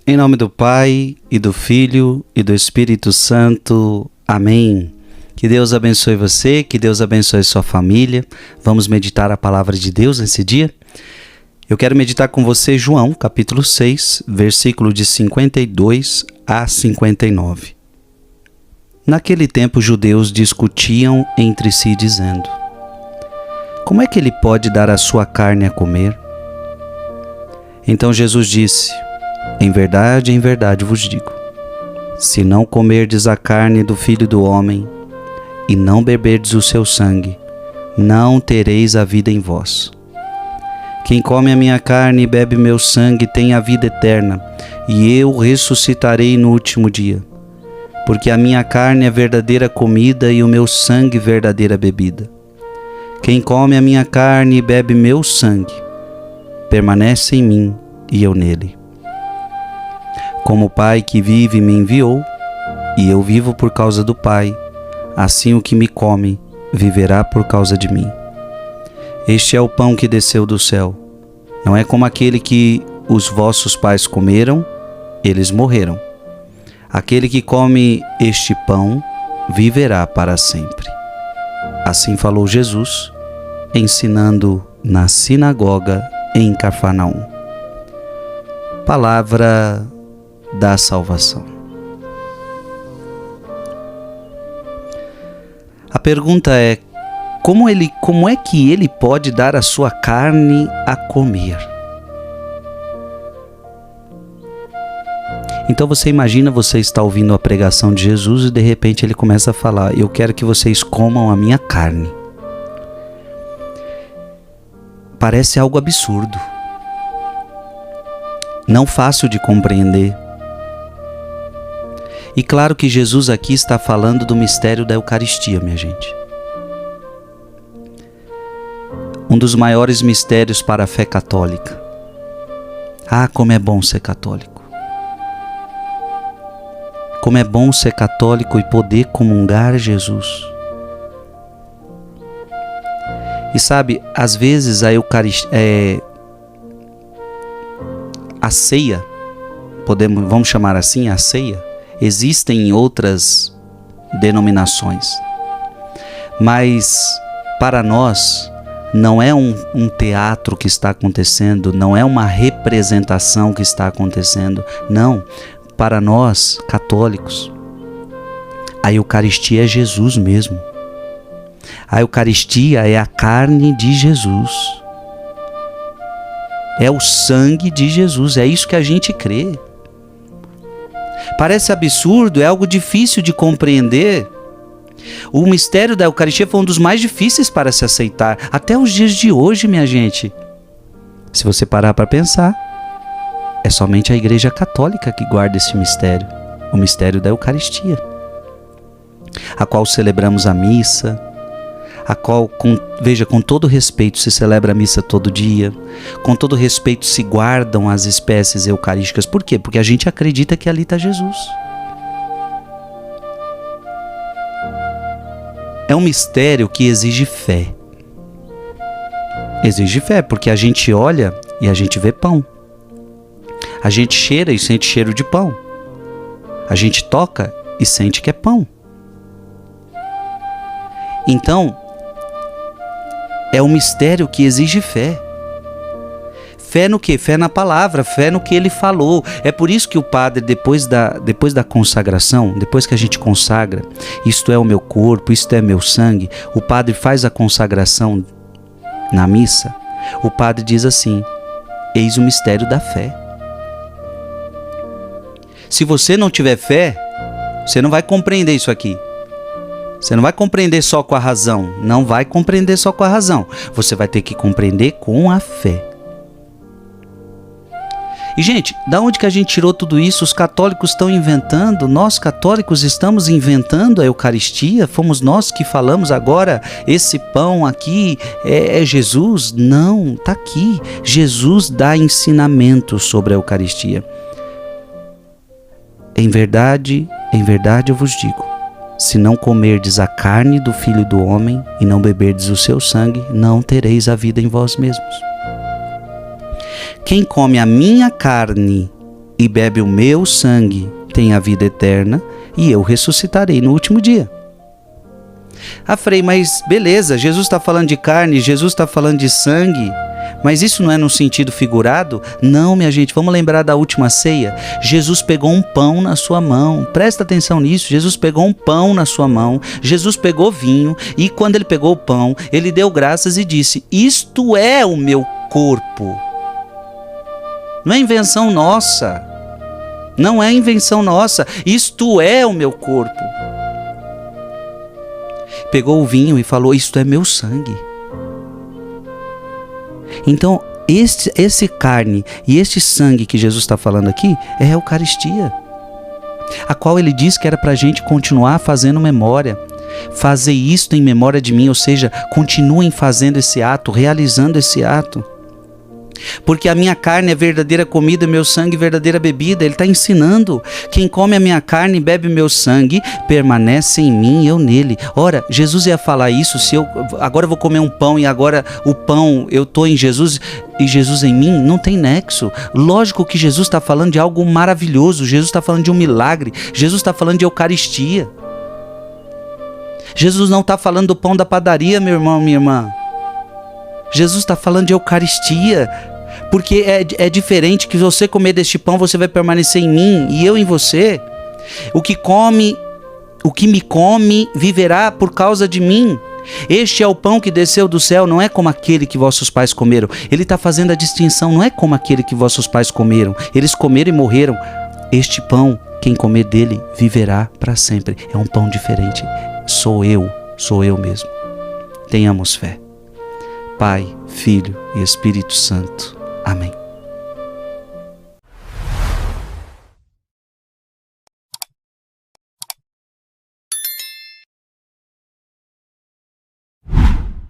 Em nome do Pai, e do Filho, e do Espírito Santo. Amém. Que Deus abençoe você, que Deus abençoe sua família. Vamos meditar a palavra de Deus nesse dia? Eu quero meditar com você João, capítulo 6, versículo de 52 a 59. Naquele tempo, os judeus discutiam entre si, dizendo: como é que ele pode dar a sua carne a comer? Então Jesus disse: em verdade vos digo, se não comerdes a carne do Filho do Homem e não beberdes o seu sangue, não tereis a vida em vós. Quem come a minha carne e bebe meu sangue tem a vida eterna, e eu ressuscitarei no último dia. Porque a minha carne é verdadeira comida e o meu sangue verdadeira bebida. Quem come a minha carne e bebe meu sangue, permanece em mim e eu nele. Como o Pai que vive me enviou, e eu vivo por causa do Pai, assim o que me come viverá por causa de mim. Este é o pão que desceu do céu. Não é como aquele que os vossos pais comeram, eles morreram. Aquele que come este pão viverá para sempre. Assim falou Jesus, ensinando na sinagoga em Cafarnaum. Palavra da salvação. A pergunta é: como é que ele pode dar a sua carne a comer? Então você imagina, você está ouvindo a pregação de Jesus e de repente ele começa a falar: eu quero que vocês comam a minha carne. Parece algo absurdo, não fácil de compreender. E claro que Jesus aqui está falando do mistério da Eucaristia, minha gente. Um dos maiores mistérios para a fé católica. Ah, como é bom ser católico. Como é bom ser católico e poder comungar Jesus. E sabe, às vezes a Eucaristia, a ceia, vamos chamar assim, a ceia, existem em outras denominações. Mas para nós não é um teatro que está acontecendo, não é uma representação que está acontecendo. Não, para nós católicos, a Eucaristia é Jesus mesmo. A Eucaristia é a carne de Jesus. É o sangue de Jesus, é isso que a gente crê. Parece absurdo, é algo difícil de compreender. O mistério da Eucaristia foi um dos mais difíceis para se aceitar, até os dias de hoje, minha gente. Se você parar para pensar, é somente a Igreja Católica que guarda esse mistério, o mistério da Eucaristia, a qual celebramos a missa, a qual, com todo respeito, se celebra a missa todo dia, com todo respeito se guardam as espécies eucarísticas. Por quê? Porque a gente acredita que ali está Jesus. É um mistério que exige fé. Exige fé, porque a gente olha e a gente vê pão. A gente cheira e sente cheiro de pão. A gente toca e sente que é pão. Então, é um mistério que exige fé. Fé no quê? Fé na palavra, fé no que ele falou. É por isso que o padre, depois da consagração, depois que a gente consagra, isto é o meu corpo, isto é meu sangue, o padre faz a consagração na missa, o padre diz assim: eis o mistério da fé. Se você não tiver fé, você não vai compreender isso aqui. Você não vai compreender só com a razão. Não vai compreender só com a razão. Você vai ter que compreender com a fé. E, gente, da onde que a gente tirou tudo isso? Os católicos estão inventando. Nós, católicos, estamos inventando a Eucaristia. Fomos nós que falamos agora, esse pão aqui é Jesus. Não, está aqui. Jesus dá ensinamento sobre a Eucaristia. Em verdade eu vos digo, se não comerdes a carne do Filho do Homem e não beberdes o seu sangue, não tereis a vida em vós mesmos. Quem come a minha carne e bebe o meu sangue tem a vida eterna, e eu ressuscitarei no último dia. Ah, Frei, mas beleza, Jesus está falando de carne, Jesus está falando de sangue, mas isso não é no sentido figurado? Não, minha gente, vamos lembrar da última ceia. Jesus pegou um pão na sua mão, presta atenção nisso, Jesus pegou um pão na sua mão, Jesus pegou vinho, e quando ele pegou o pão, ele deu graças e disse: isto é o meu corpo. Não é invenção nossa, não é invenção nossa, isto é o meu corpo. Pegou o vinho e falou: isto é meu sangue. Então, esse carne e este sangue que Jesus está falando aqui é a Eucaristia, a qual ele diz que era para a gente continuar fazendo memória. Fazer isto em memória de mim, ou seja, continuem fazendo esse ato, realizando esse ato. Porque a minha carne é verdadeira comida, meu sangue é verdadeira bebida. Ele está ensinando: quem come a minha carne e bebe meu sangue, permanece em mim e eu nele. Ora, Jesus ia falar isso, se eu agora vou comer um pão e agora o pão eu estou em Jesus e Jesus em mim, não tem nexo. Lógico que Jesus está falando de algo maravilhoso, Jesus está falando de um milagre, Jesus está falando de Eucaristia. Jesus não está falando do pão da padaria, meu irmão, minha irmã. Jesus está falando de Eucaristia, porque é diferente. Que você comer deste pão, você vai permanecer em mim e eu em você. O que me come, viverá por causa de mim. Este é o pão que desceu do céu, não é como aquele que vossos pais comeram. Ele está fazendo a distinção, não é como aquele que vossos pais comeram. Eles comeram e morreram. Este pão, quem comer dele, viverá para sempre. É um pão diferente. Sou eu mesmo. Tenhamos fé. Pai, Filho e Espírito Santo. Amém.